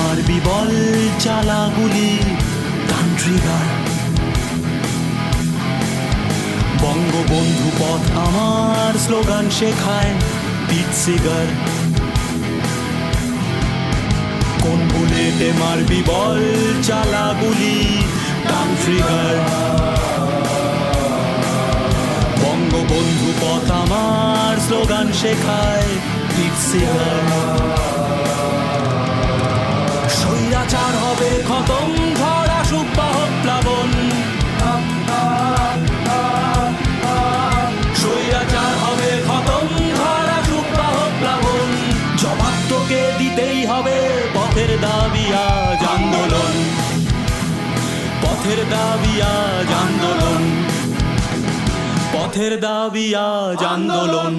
মারবি বল চালা গুলি টান ট্রিগার। বঙ্গবন্ধু পথ আমার স্লোগান শেখায় পিট সিগার। কোন বুলেটে মারবি বল চালা গুলি টান ট্রিগার। বঙ্গবন্ধু পথ আমার স্লোগান শেখায় পিট সিগার। স্বৈরাচার হবে খতম, ঝড় আসুক বা হোক প্লাবন। স্বৈরাচার হবে খতম, ঝড় আসুক বা হোক প্লাবন। জবাব তোকে দিতেই হবে, পথের দাবি আজ আন্দোলন। পথের দাবি আজ আন্দোলন। পথের দাবি আজ আন্দোলন।